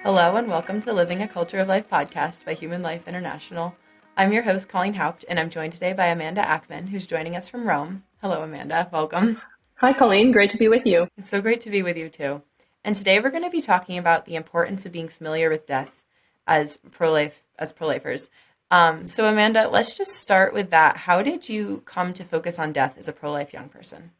Hello and welcome to Living a Culture of Life podcast by Human Life International. I'm your host, Colleen Haupt, and I'm joined today by Amanda Achtman, who's joining us from Rome. Hello, Amanda. Welcome. Hi, Colleen. Great to be with you. It's so great to be with you too. And today we're going to be talking about the importance of being familiar with death as pro-lifers. So Amanda, let's just start with that. How did you come to focus on death as a pro-life young person?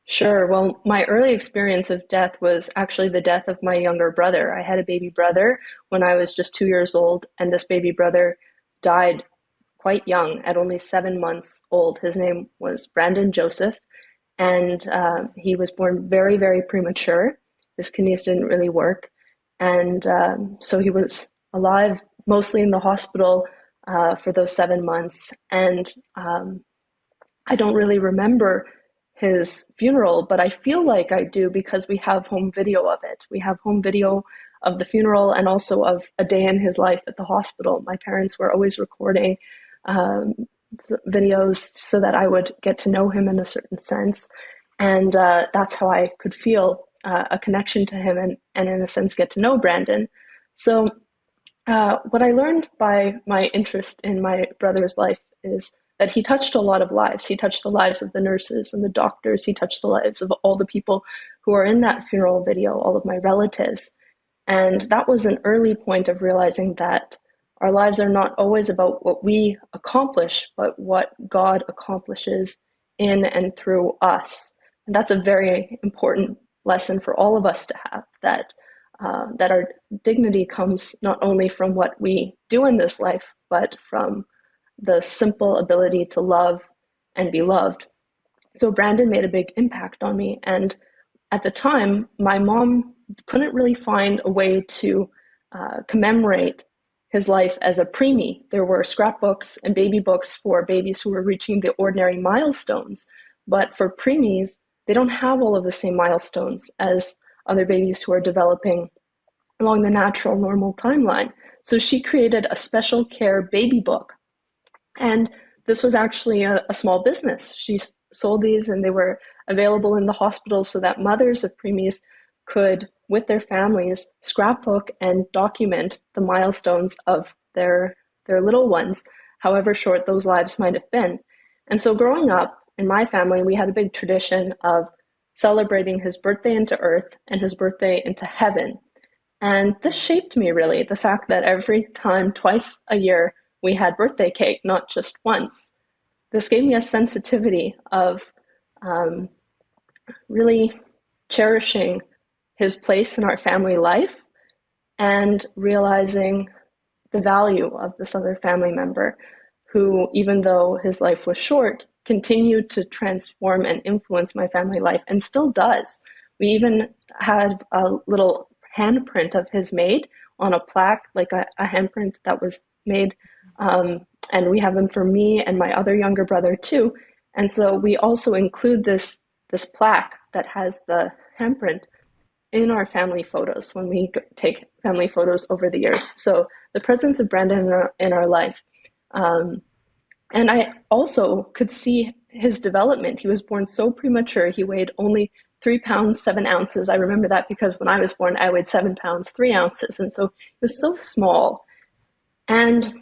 Sure. Well, my early experience of death was actually the death of my younger brother. I had a baby brother when I was just 2 years old, and this baby brother died quite young, at only 7 months old. His name was Brandon Joseph, and he was born very, very premature. His kidneys didn't really work, and so he was alive mostly in the hospital for those 7 months. And I don't really remember his funeral, but I feel like I do because we have home video of it. We have home video of the funeral and also of a day in his life at the hospital. My parents were always recording um, videos so that I would get to know him in a certain sense. And that's how I could feel a connection to him and, in a sense, get to know Brandon. So, what I learned by my interest in my brother's life is that he touched a lot of lives. He touched the lives of the nurses and the doctors. He touched the lives of all the people who are in that funeral video, all of my relatives. And that was an early point of realizing that our lives are not always about what we accomplish, but what God accomplishes in and through us. And that's a very important lesson for all of us to have, that our dignity comes not only from what we do in this life, but from the simple ability to love and be loved. So Brandon made a big impact on me. And at the time, my mom couldn't really find a way to commemorate his life as a preemie. There were scrapbooks and baby books for babies who were reaching the ordinary milestones. But for preemies, they don't have all of the same milestones as other babies who are developing along the natural, normal timeline. So she created a special care baby book. And this was actually a small business. She sold these and they were available in the hospitals so that mothers of preemies could, with their families, scrapbook and document the milestones of their little ones, however short those lives might have been. And so growing up in my family, we had a big tradition of celebrating his birthday into earth and his birthday into heaven. And this shaped me really, the fact that every time, twice a year, we had birthday cake, not just once. This gave me a sensitivity of um, really cherishing his place in our family life and realizing the value of this other family member who, even though his life was short, continued to transform and influence my family life and still does. We even had a little handprint of his made on a plaque, like a handprint that was made. And we have them for me and my other younger brother too. And so we also include this plaque that has the handprint in our family photos when we take family photos over the years. So the presence of Brandon in our life. Um, and I also could see his development. He was born so premature. He weighed only 3 pounds, 7 ounces. I remember that because when I was born, I weighed 7 pounds, 3 ounces. And so he was so small. And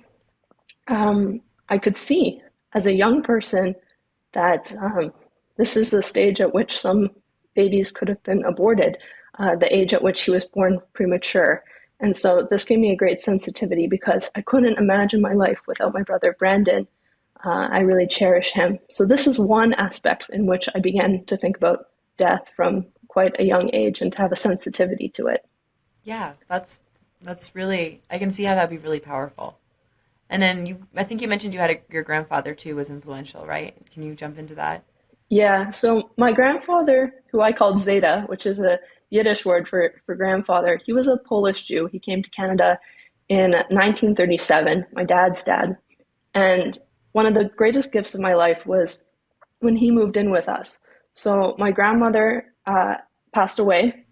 I could see as a young person that this is the stage at which some babies could have been aborted, the age at which he was born premature. And so this gave me a great sensitivity because I couldn't imagine my life without my brother Brandon. I really cherish him. So this is one aspect in which I began to think about death from quite a young age and to have a sensitivity to it. Yeah, that's really, I can see how that'd be really powerful. And then I think you mentioned you had your grandfather too was influential, right? Can you jump into that? Yeah, so my grandfather, who I called Zeta, which is a Yiddish word for grandfather, he was a Polish Jew. He came to Canada in 1937, my dad's dad. And one of the greatest gifts of my life was when he moved in with us. So my grandmother passed away.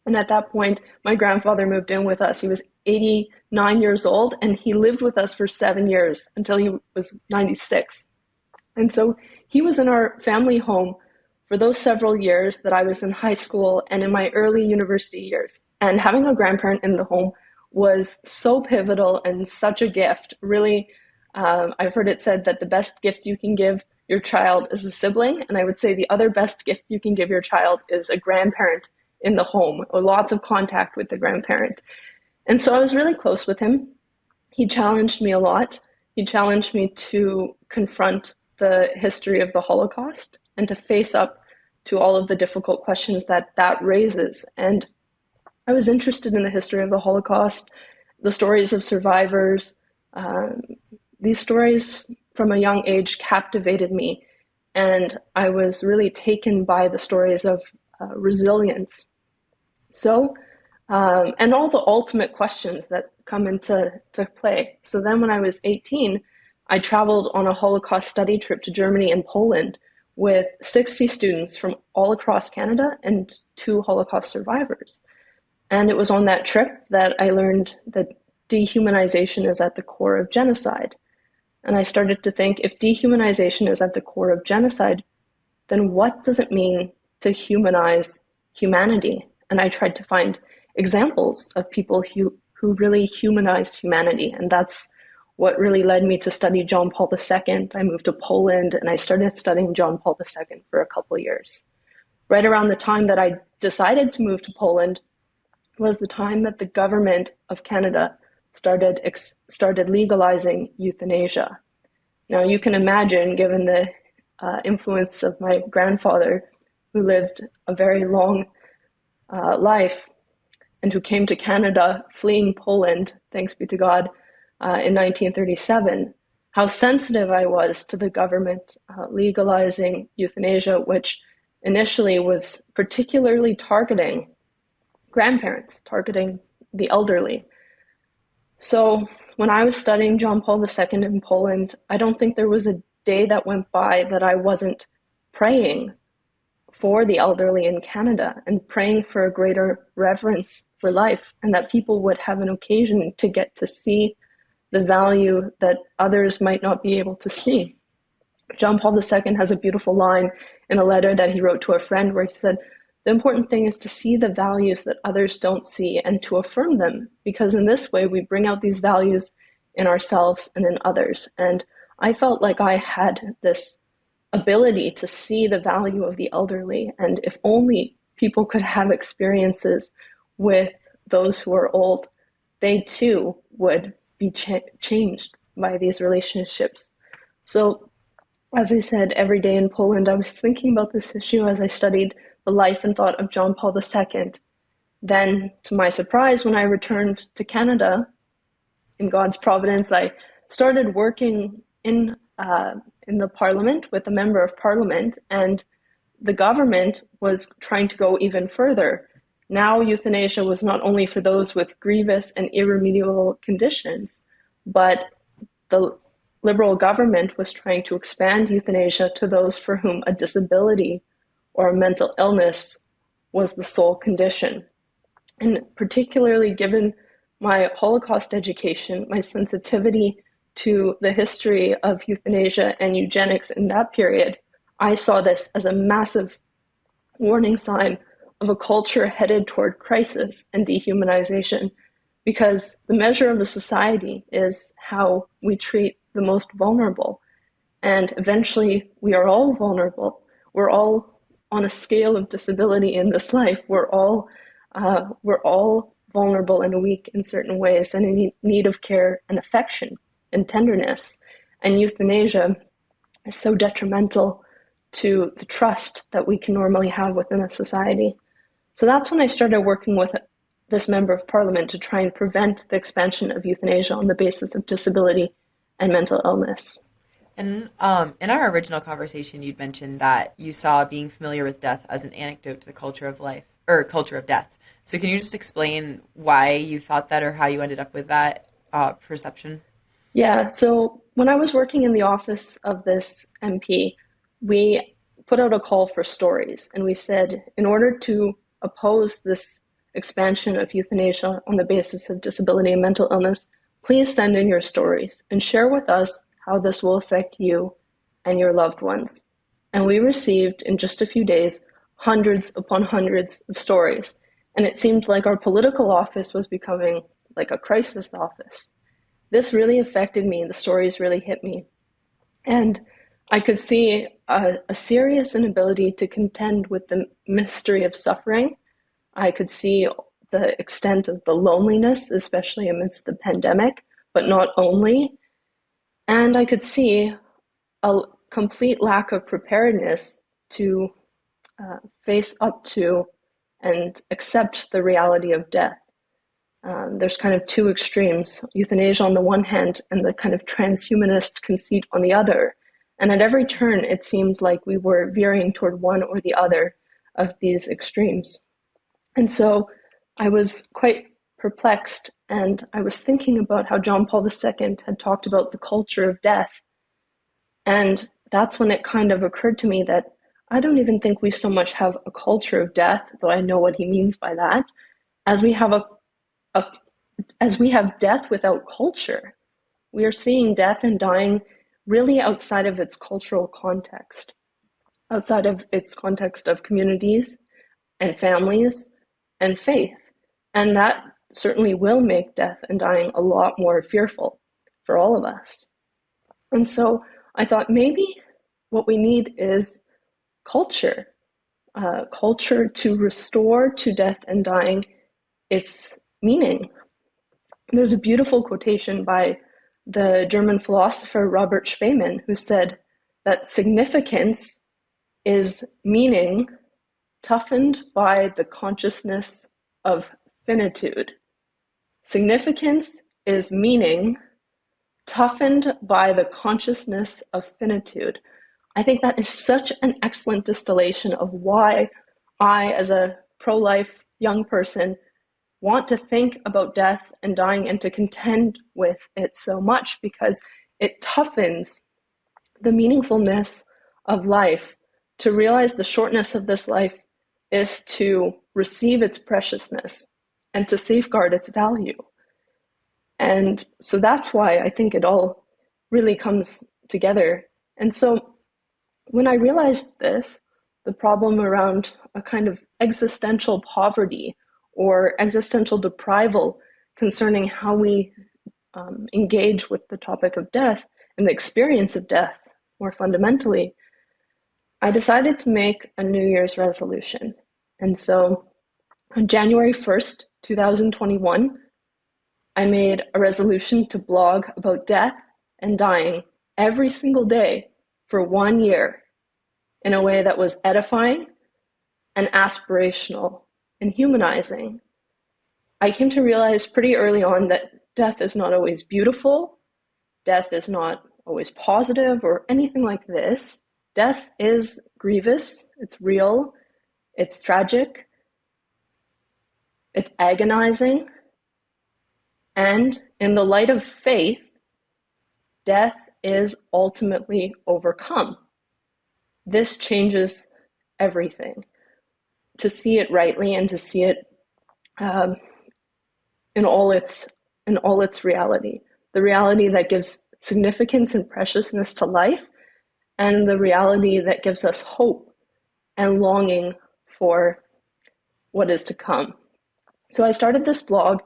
And at that point, my grandfather moved in with us. He was 89 years old and he lived with us for 7 years until he was 96. And so he was in our family home for those several years that I was in high school and in my early university years. And having a grandparent in the home was so pivotal and such a gift. Really, I've heard it said that the best gift you can give your child is a sibling. And I would say the other best gift you can give your child is a grandparent in the home, or lots of contact with the grandparent. And so I was really close with him. He challenged me a lot. He challenged me to confront the history of the Holocaust and to face up to all of the difficult questions that that raises. And I was interested in the history of the Holocaust, the stories of survivors. These stories from a young age captivated me. And I was really taken by the stories of resilience. So, and all the ultimate questions that come into play. So then when I was 18, I traveled on a Holocaust study trip to Germany and Poland with 60 students from all across Canada and 2 Holocaust survivors. And it was on that trip that I learned that dehumanization is at the core of genocide. And I started to think, if dehumanization is at the core of genocide, then what does it mean to humanize humanity? And I tried to find examples of people who really humanized humanity. And that's what really led me to study John Paul II. I moved to Poland and I started studying John Paul II for a couple of years. Right around the time that I decided to move to Poland was the time that the government of Canada started legalizing euthanasia. Now you can imagine, given the influence of my grandfather, who lived a very long life and who came to Canada fleeing Poland, thanks be to God, in 1937, how sensitive I was to the government legalizing euthanasia, which initially was particularly targeting grandparents, targeting the elderly. So when I was studying John Paul II in Poland, I don't think there was a day that went by that I wasn't praying for the elderly in Canada and praying for a greater reverence for life, and that people would have an occasion to get to see the value that others might not be able to see. John Paul II has a beautiful line in a letter that he wrote to a friend where he said, the important thing is to see the values that others don't see and to affirm them, because in this way we bring out these values in ourselves and in others. And I felt like I had this ability to see the value of the elderly, and if only people could have experiences with those who are old, they too would be changed by these relationships. So, as I said, every day in Poland, I was thinking about this issue as I studied the life and thought of John Paul II. Then, to my surprise, when I returned to Canada, in God's providence, I started working in the parliament with a member of parliament, and the government was trying to go even further. Now, euthanasia was not only for those with grievous and irremediable conditions, but the Liberal government was trying to expand euthanasia to those for whom a disability or a mental illness was the sole condition. And particularly given my Holocaust education, my sensitivity to the history of euthanasia and eugenics in that period, I saw this as a massive warning sign of a culture headed toward crisis and dehumanization, because the measure of a society is how we treat the most vulnerable. And eventually, we are all vulnerable. We're all on a scale of disability in this life. We're all vulnerable and weak in certain ways and in need of care and affection and tenderness. And euthanasia is so detrimental to the trust that we can normally have within a society. So that's when I started working with this member of parliament to try and prevent the expansion of euthanasia on the basis of disability and mental illness. And in our original conversation, you'd mentioned that you saw being familiar with death as an antidote to the culture of life, or culture of death. So can you just explain why you thought that, or how you ended up with that perception? Yeah, so when I was working in the office of this MP, we put out a call for stories, and we said, in order to oppose this expansion of euthanasia on the basis of disability and mental illness, please send in your stories and share with us how this will affect you and your loved ones. And we received, in just a few days, hundreds upon hundreds of stories. And it seemed like our political office was becoming like a crisis office. This really affected me. The stories really hit me. And I could see a serious inability to contend with the mystery of suffering. I could see the extent of the loneliness, especially amidst the pandemic, but not only. And I could see a complete lack of preparedness to face up to and accept the reality of death. There's kind of two extremes, euthanasia on the one hand and the kind of transhumanist conceit on the other. And at every turn, it seemed like we were veering toward one or the other of these extremes. And so I was quite perplexed, and I was thinking about how John Paul II had talked about the culture of death. And that's when it kind of occurred to me that I don't even think we so much have a culture of death, though I know what he means by that, as we have a as we have death without culture. We are seeing death and dying really outside of its cultural context, outside of its context of communities and families and faith. And that certainly will make death and dying a lot more fearful for all of us. And so I thought maybe what we need is culture, culture to restore to death and dying its meaning. There's a beautiful quotation by the German philosopher Robert Spemann, who said that significance is meaning toughened by the consciousness of finitude. Significance is meaning toughened by the consciousness of finitude. I think that is such an excellent distillation of why I, as a pro-life young person, want to think about death and dying and to contend with it so much, because it toughens the meaningfulness of life. To realize the shortness of this life is to receive its preciousness and to safeguard its value. And so that's why I think it all really comes together. And so when I realized this, the problem around a kind of existential poverty or existential deprival concerning how we engage with the topic of death and the experience of death more fundamentally, I decided to make a New Year's resolution. And so on January 1st, 2021, I made a resolution to blog about death and dying every single day for 1 year in a way that was edifying and aspirational and humanizing. I came to realize pretty early on that death is not always beautiful, death is not always positive or anything like this. Death is grievous, it's real, it's tragic, it's agonizing, and in the light of faith, death is ultimately overcome. This changes everything. To see it rightly and to see it in all its reality, the reality that gives significance and preciousness to life, and the reality that gives us hope and longing for what is to come. So I started this blog,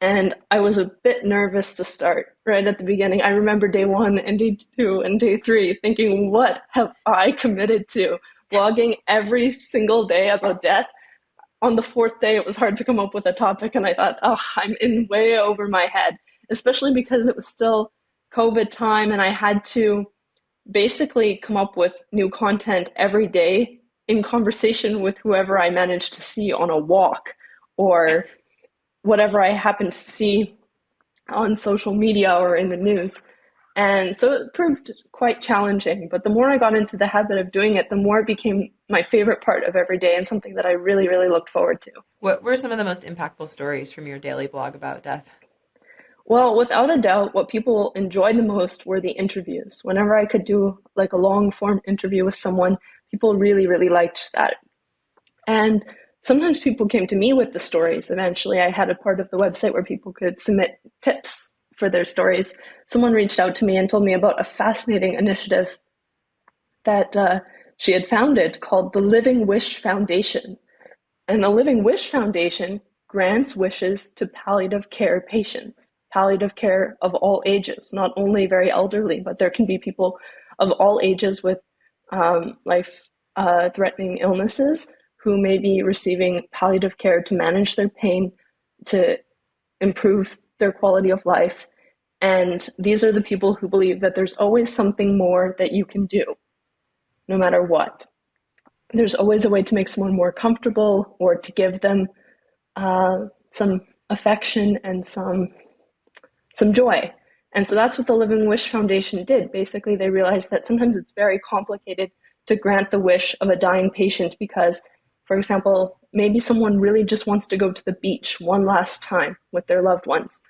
and I was a bit nervous to start right at the beginning. I remember day 1 and day 2 and day 3 thinking, what have I committed to? Blogging every single day about death. On the 4th day, it was hard to come up with a topic, and I thought, oh, I'm in way over my head, especially because it was still COVID time, and I had to basically come up with new content every day in conversation with whoever I managed to see on a walk or whatever I happened to see on social media or in the news. And so it proved quite challenging, but the more I got into the habit of doing it, the more it became my favorite part of every day and something that I really, really looked forward to. What were some of the most impactful stories from your daily blog about death? Well, without a doubt, what people enjoyed the most were the interviews. Whenever I could do like a long form interview with someone, people really, really liked that. And sometimes people came to me with the stories. Eventually, I had a part of the website where people could submit tips for their stories. Someone reached out to me and told me about a fascinating initiative that she had founded called the Living Wish Foundation. And the Living Wish Foundation grants wishes to palliative care patients, palliative care of all ages, not only very elderly, but there can be people of all ages with life-threatening illnesses who may be receiving palliative care to manage their pain, to improve their quality of life. And these are the people who believe that there's always something more that you can do, no matter what. There's always a way to make someone more comfortable or to give them some affection and some joy. And so that's what the Living Wish Foundation did. Basically, they realized that sometimes it's very complicated to grant the wish of a dying patient because, for example, maybe someone really just wants to go to the beach one last time with their loved ones.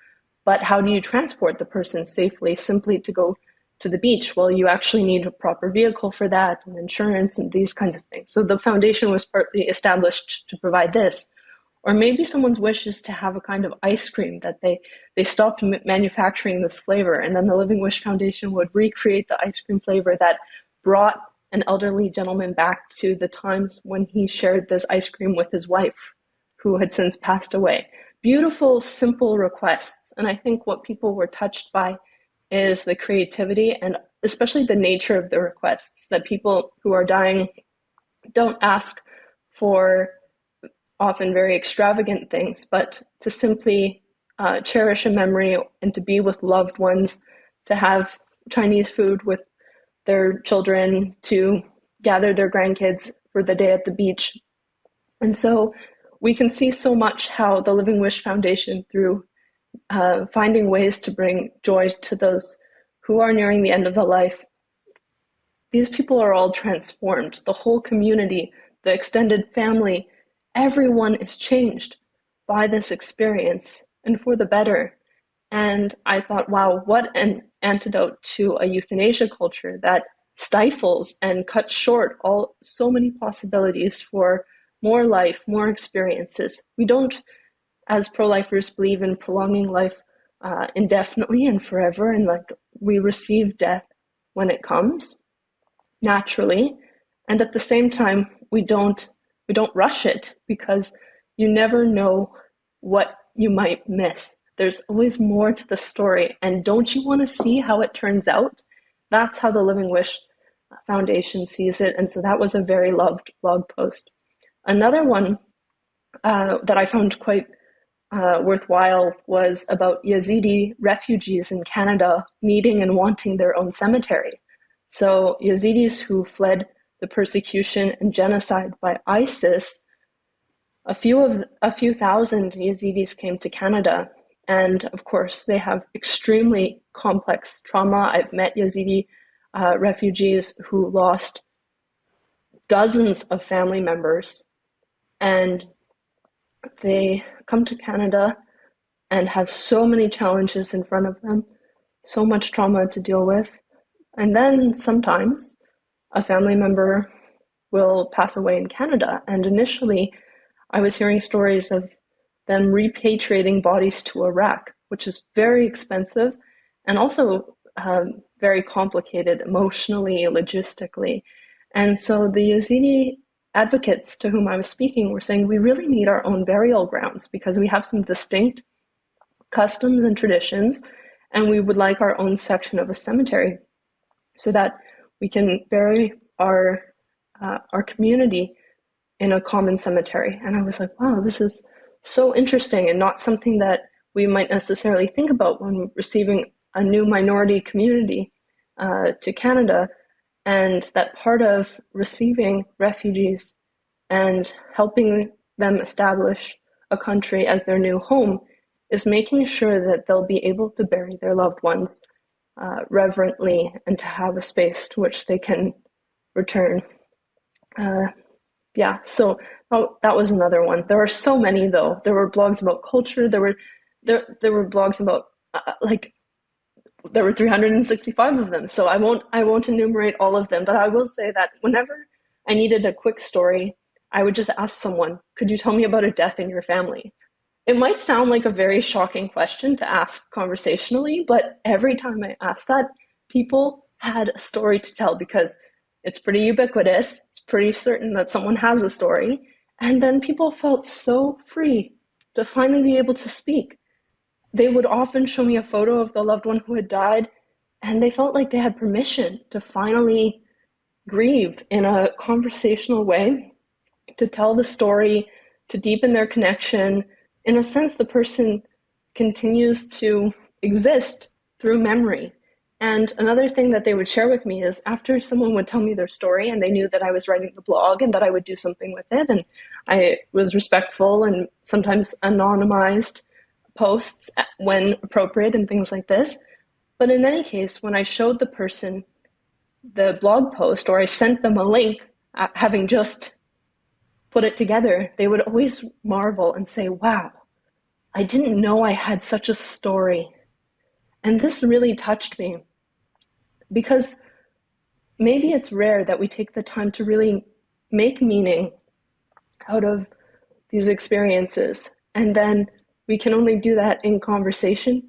But how do you transport the person safely simply to go to the beach? Well, you actually need a proper vehicle for that and insurance and these kinds of things. So the foundation was partly established to provide this. Or maybe someone's wish is to have a kind of ice cream that they stopped manufacturing this flavor, and then the Living Wish Foundation would recreate the ice cream flavor that brought an elderly gentleman back to the times when he shared this ice cream with his wife, who had since passed away. Beautiful, simple requests. And I think what people were touched by is the creativity and especially the nature of the requests, that people who are dying don't ask for often very extravagant things, but to simply cherish a memory and to be with loved ones, to have Chinese food with their children, to gather their grandkids for the day at the beach. And so we can see so much how the Living Wish Foundation, through finding ways to bring joy to those who are nearing the end of their life, these people are all transformed. The whole community, the extended family, everyone is changed by this experience and for the better. And I thought, wow, what an antidote to a euthanasia culture that stifles and cuts short so many possibilities for more life, more experiences. We don't, as pro-lifers, believe in prolonging life indefinitely and forever, and like we receive death when it comes naturally, and at the same time we don't rush it, because you never know what you might miss. There's always more to the story, and don't you want to see how it turns out? That's how the Living Wish Foundation sees it, and so that was a very loved blog post. Another one that I found quite worthwhile was about Yazidi refugees in Canada needing and wanting their own cemetery. So Yazidis who fled the persecution and genocide by ISIS, a few thousand Yazidis came to Canada, and of course they have extremely complex trauma. I've met Yazidi refugees who lost dozens of family members, and they come to Canada and have so many challenges in front of them, so much trauma to deal with. And then sometimes a family member will pass away in Canada. And initially, I was hearing stories of them repatriating bodies to Iraq, which is very expensive and also very complicated emotionally, logistically. And so the Yazidi advocates to whom I was speaking were saying, we really need our own burial grounds because we have some distinct customs and traditions, and we would like our own section of a cemetery so that we can bury our community in a common cemetery. And I was like, wow, this is so interesting and not something that we might necessarily think about when receiving a new minority community to Canada. And that part of receiving refugees and helping them establish a country as their new home is making sure that they'll be able to bury their loved ones reverently and to have a space to which they can return. So that was another one. There are so many, though. There were blogs about culture. There were blogs about there were 365 of them. So I won't enumerate all of them, but I will say that whenever I needed a quick story, I would just ask someone, could you tell me about a death in your family? It might sound like a very shocking question to ask conversationally, but every time I asked that, people had a story to tell because It's pretty ubiquitous. It's pretty certain that someone has a story. And then people felt so free to finally be able to speak. They would often show me a photo of the loved one who had died, and they felt like they had permission to finally grieve in a conversational way, to tell the story, to deepen their connection. In a sense, the person continues to exist through memory. And another thing that they would share with me is after someone would tell me their story and they knew that I was writing the blog and that I would do something with it, and I was respectful and sometimes anonymized posts when appropriate and things like this. But in any case, when I showed the person the blog post or I sent them a link, having just put it together, they would always marvel and say, wow, I didn't know I had such a story. And this really touched me because maybe it's rare that we take the time to really make meaning out of these experiences. And then we can only do that in conversation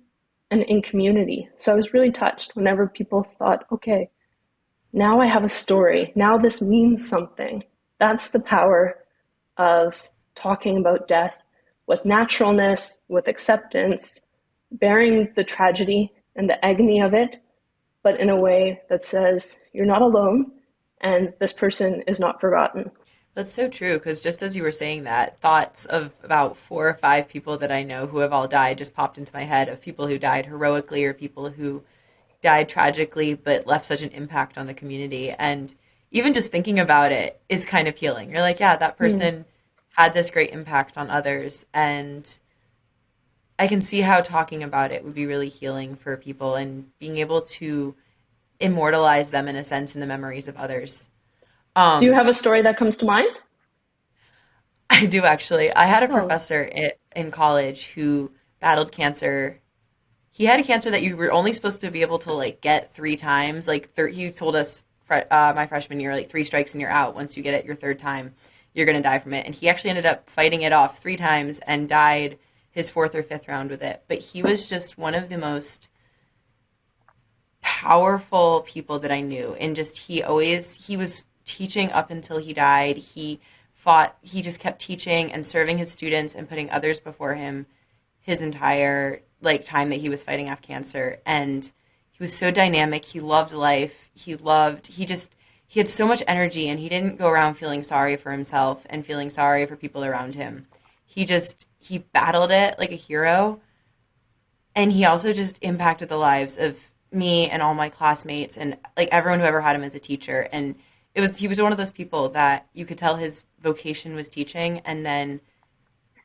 and in community. So I was really touched whenever people thought, okay, now I have a story. Now this means something. That's the power of talking about death with naturalness, with acceptance, bearing the tragedy and the agony of it, but in a way that says you're not alone and this person is not forgotten. That's so true because just as you were saying that, thoughts of about 4 or 5 people that I know who have all died just popped into my head of people who died heroically or people who died tragically but left such an impact on the community. And even just thinking about it is kind of healing. You're like, yeah, that Mm. person had this great impact on others. And I can see how talking about it would be really healing for people and being able to immortalize them in a sense in the memories of others. Do you Um, have a story that comes to mind? I do actually. I had a Oh, professor in college who battled cancer. He had a cancer that you were only supposed to be able to like get 3 times. He told us my freshman year, like 3 strikes and you're out. Once you get it your third time, you're gonna die from it. And he actually ended up fighting it off 3 times and died his fourth or fifth round with it. But he was just one of the most powerful people that I knew. And just he was teaching up until he died. He just kept teaching and serving his students and putting others before him his entire like time that he was fighting off cancer. And he was so dynamic. He loved life. He had so much energy and he didn't go around feeling sorry for himself and feeling sorry for people around him. He battled it like a hero, and he also just impacted the lives of me and all my classmates and like everyone who ever had him as a teacher. And he was one of those people that you could tell his vocation was teaching, and then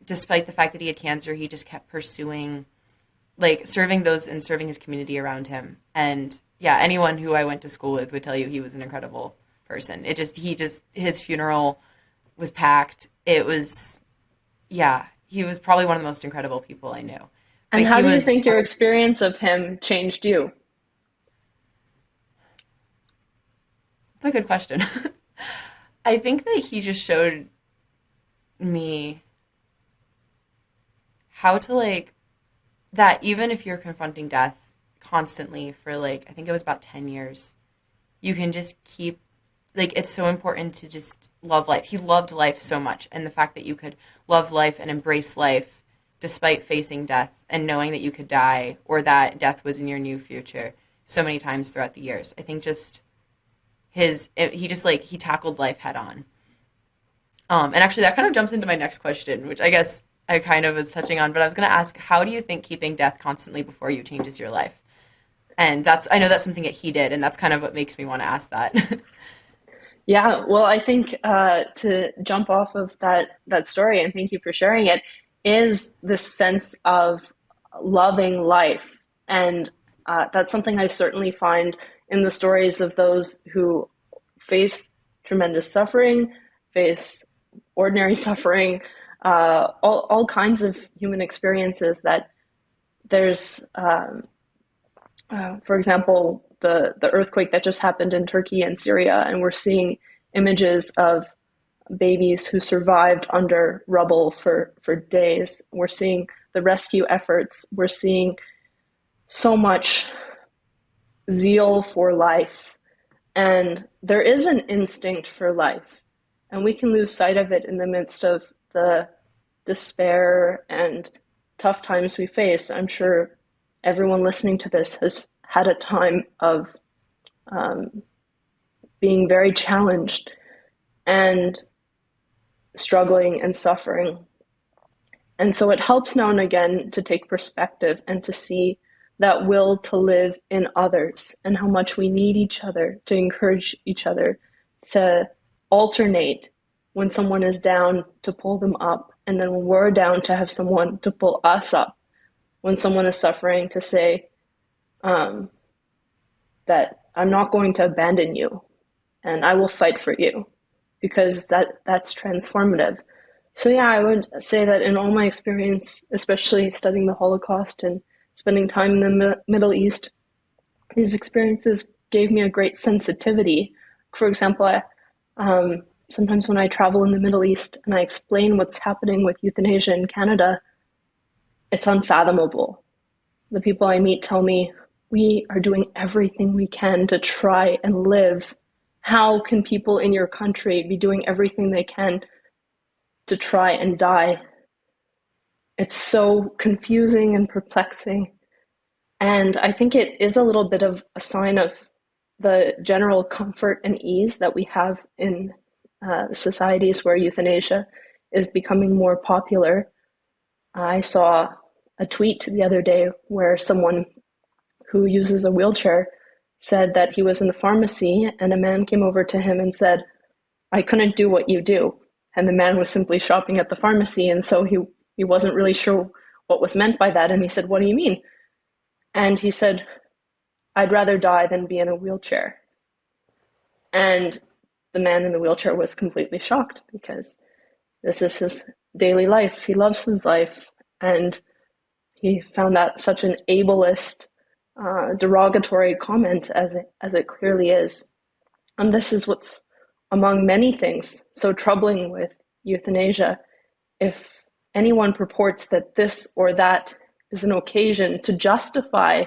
despite the fact that he had cancer, he just kept pursuing like serving those and serving his community around him. And yeah, anyone who I went to school with would tell you he was an incredible person. His funeral was packed. It was, yeah, he was probably one of the most incredible people I knew. But and how do you think your experience of him changed you? it's a good question. I think that he just showed me how to like that even if you're confronting death constantly for like I think it was about 10 years, you can just keep like it's so important to just love life. He loved life so much, and the fact that you could love life and embrace life despite facing death and knowing that you could die or that death was in your new future so many times throughout the years. I think just he just like he tackled life head on. And actually, that kind of jumps into my next question, which I guess I kind of was touching on, but I was going to ask, how do you think keeping death constantly before you changes your life? And I know that's something that he did, and that's kind of what makes me want to ask that. Yeah, well, I think to jump off of that story, and thank you for sharing it, is this sense of loving life, and that's something I certainly find in the stories of those who face tremendous suffering, face ordinary suffering, all kinds of human experiences. That there's, for example, the earthquake that just happened in Turkey and Syria, and we're seeing images of babies who survived under rubble for days. We're seeing the rescue efforts. We're seeing so much zeal for life And there is an instinct for life, and we can lose sight of it in the midst of the despair and tough times we face. I'm sure everyone listening to this has had a time of being very challenged and struggling and suffering. And so it helps now and again to take perspective and to see that will to live in others and how much we need each other to encourage each other, to alternate when someone is down to pull them up, and then when we're down to have someone to pull us up. When someone is suffering, to say um, that I'm not going to abandon you and I will fight for you, because that's transformative. So yeah, I would say that in all my experience, especially studying the Holocaust and spending time in the Middle East, these experiences gave me a great sensitivity. For example, sometimes when I travel in the Middle East and I explain what's happening with euthanasia in Canada, it's unfathomable. The people I meet tell me, we are doing everything we can to try and live. How can people in your country be doing everything they can to try and die? It's so confusing and perplexing. And I think it is a little bit of a sign of the general comfort and ease that we have in societies where euthanasia is becoming more popular. I saw a tweet the other day where someone who uses a wheelchair said that he was in the pharmacy and a man came over to him and said, I couldn't do what you do. And the man was simply shopping at the pharmacy, and so he wasn't really sure what was meant by that. And he said, what do you mean? And he said, I'd rather die than be in a wheelchair. And the man in the wheelchair was completely shocked, because this is his daily life. He loves his life. And he found that such an ableist, derogatory comment, as it clearly is. And this is what's, among many things, so troubling with euthanasia. If anyone purports that this or that is an occasion to justify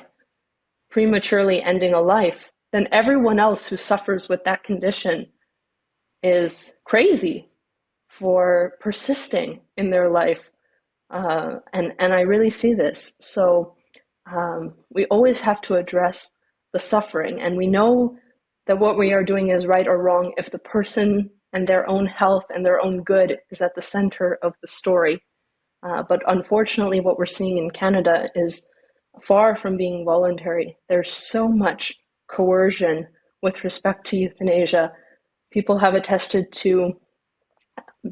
prematurely ending a life, then everyone else who suffers with that condition is crazy for persisting in their life. And I really see this. So we always have to address the suffering, and we know that what we are doing is right or wrong if the person and their own health and their own good is at the center of the story. But unfortunately, what we're seeing in Canada is far from being voluntary. There's so much coercion with respect to euthanasia. People have attested to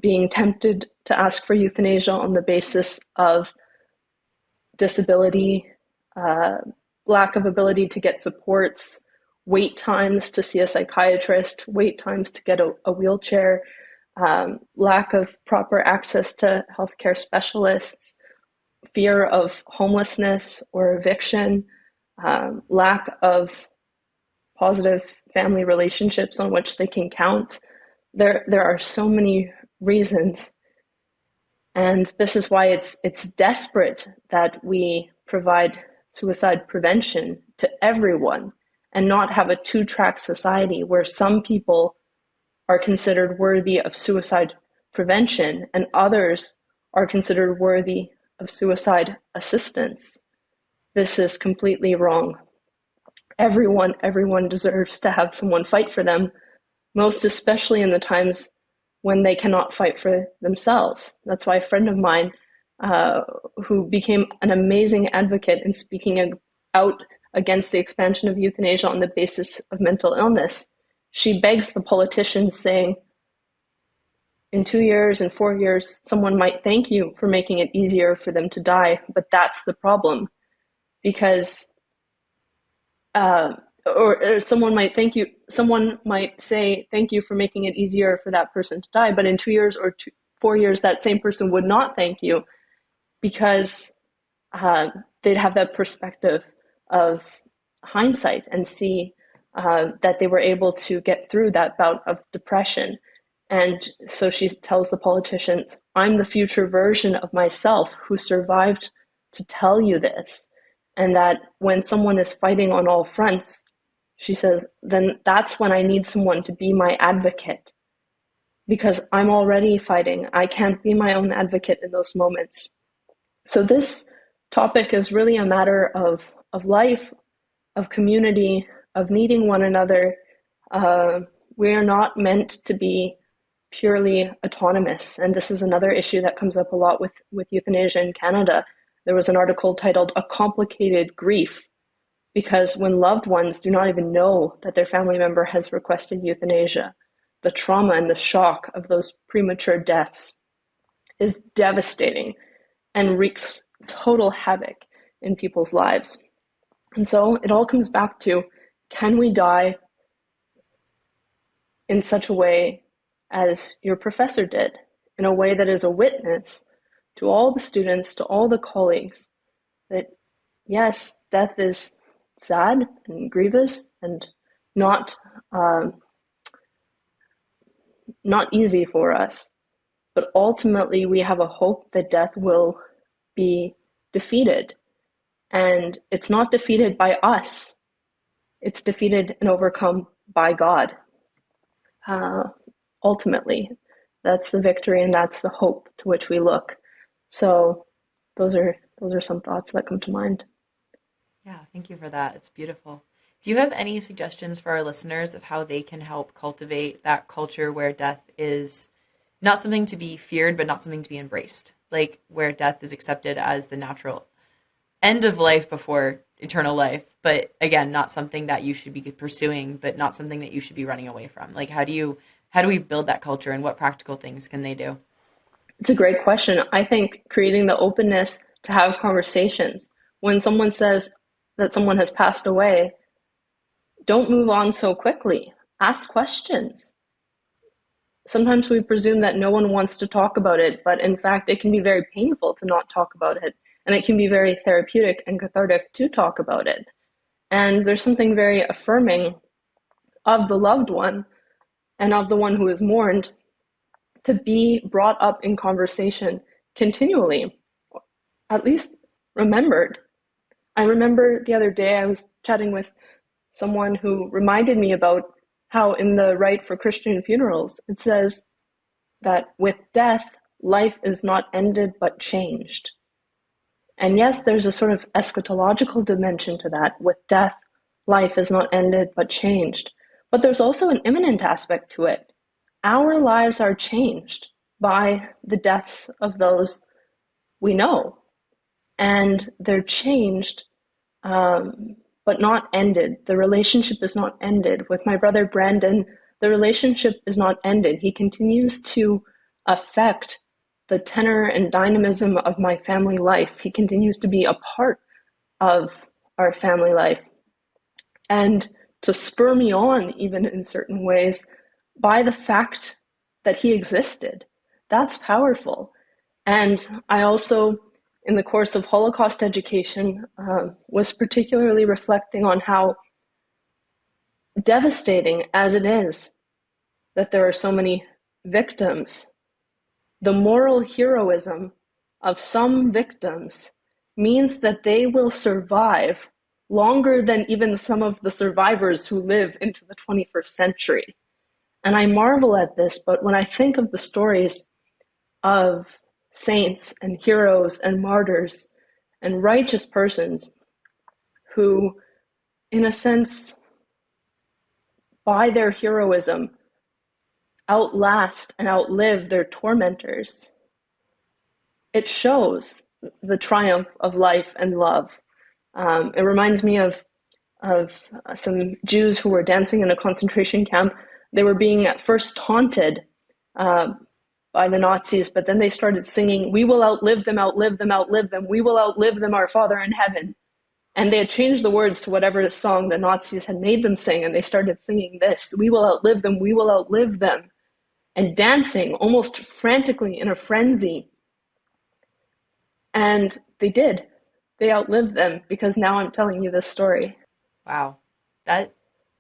being tempted to ask for euthanasia on the basis of disability, lack of ability to get supports, wait times to see a psychiatrist, wait times to get a wheelchair, lack of proper access to healthcare specialists, fear of homelessness or eviction, lack of positive family relationships on which they can count. There are so many reasons. And this is why it's desperate that we provide suicide prevention to everyone and not have a two-track society where some people are considered worthy of suicide prevention and others are considered worthy of suicide assistance. This is completely wrong. Everyone deserves to have someone fight for them, most especially in the times when they cannot fight for themselves. That's why a friend of mine, who became an amazing advocate in speaking out against the expansion of euthanasia on the basis of mental illness, she begs the politicians, saying, in 2 years, in 4 years, someone might thank you for making it easier for them to die, but that's the problem. Because or someone might say thank you for making it easier for that person to die, but in 2 years or 4 years that same person would not thank you, because they'd have that perspective of hindsight and see that they were able to get through that bout of depression. And so she tells the politicians, I'm the future version of myself who survived to tell you this. And that when someone is fighting on all fronts, She says, then that's when I need someone to be my advocate because I'm already fighting. I can't be my own advocate in those moments. So this topic is really a matter of life, of community, of needing one another. Uh, we are not meant to be purely autonomous. And this is another issue that comes up a lot with euthanasia in Canada. There was an article titled A Complicated Grief, because when loved ones do not even know that their family member has requested euthanasia, the trauma and the shock of those premature deaths is devastating and wreaks total havoc in people's lives. And so it all comes back to, can we die in such a way as your professor did, in a way that is a witness to all the students, to all the colleagues, that yes, death is sad and grievous and not not easy for us, but ultimately we have a hope that death will be defeated, and it's not defeated by us; it's defeated and overcome by God. Uh, Ultimately, that's the victory and that's the hope to which we look. So, those are some thoughts that come to mind. Yeah, thank you for that. It's beautiful. Do you have any suggestions for our listeners of how they can help cultivate that culture where death is not something to be feared, but not something to be embraced? Like where death is accepted as the natural end of life before eternal life, but again, not something that you should be pursuing, but not something that you should be running away from. Like how do we build that culture and what practical things can they do? It's a great question. I think creating the openness to have conversations. When someone says that someone has passed away, don't move on so quickly. Ask questions. Sometimes we presume that no one wants to talk about it, but in fact, it can be very painful to not talk about it. And it can be very therapeutic and cathartic to talk about it. And there's something very affirming of the loved one and of the one who is mourned to be brought up in conversation continually, at least remembered. I remember the other day I was chatting with someone who reminded me about how in the rite for Christian funerals, it says that with death, life is not ended but changed. And yes, there's a sort of eschatological dimension to that. With death, life is not ended but changed. But there's also an imminent aspect to it. Our lives are changed by the deaths of those we know. And they're changed, but not ended. The relationship is not ended. With my brother Brandon, the relationship is not ended. He continues to affect the tenor and dynamism of my family life. He continues to be a part of our family life and to spur me on, even in certain ways, by the fact that he existed. That's powerful. And I also, in the course of Holocaust education, was particularly reflecting on how devastating as it is that there are so many victims. The moral heroism of some victims means that they will survive longer than even some of the survivors who live into the 21st century. And I marvel at this, but when I think of the stories of saints and heroes and martyrs and righteous persons who, in a sense, by their heroism, outlast and outlive their tormentors, it shows the triumph of life and love. It reminds me of some Jews who were dancing in a concentration camp. They were being at first taunted uh, by the Nazis, but then they started singing, "We will outlive them, outlive them, outlive them. We will outlive them, our Father in heaven." And they had changed the words to whatever song the Nazis had made them sing, and they started singing this, "We will outlive them, we will outlive them," and dancing almost frantically in a frenzy. And they did. They outlived them because now I'm telling you this story. Wow. That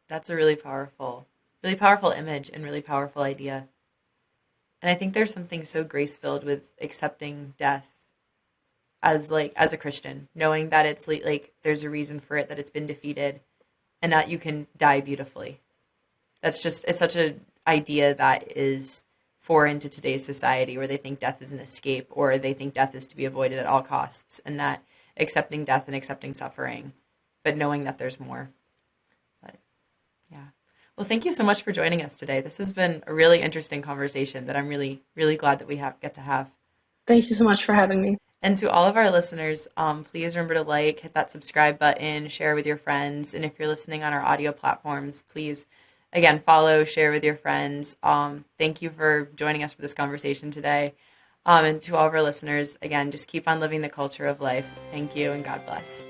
that's a really powerful image and really powerful idea. And I think there's something so grace-filled with accepting death as a Christian, knowing that it's like there's a reason for it, that it's been defeated, and that you can die beautifully. It's such an idea that is foreign to today's society, where they think death is an escape, or they think death is to be avoided at all costs, and that accepting death and accepting suffering, but knowing that there's more. But yeah. Well, thank you so much for joining us today. This has been a really interesting conversation that I'm really, really glad that we get to have. Thank you so much for having me. And to all of our listeners, please remember to like, hit that subscribe button, share with your friends. And if you're listening on our audio platforms, please, again, follow, share with your friends. Thank you for joining us for this conversation today. And to all of our listeners, again, just keep on living the culture of life. Thank you, and God bless.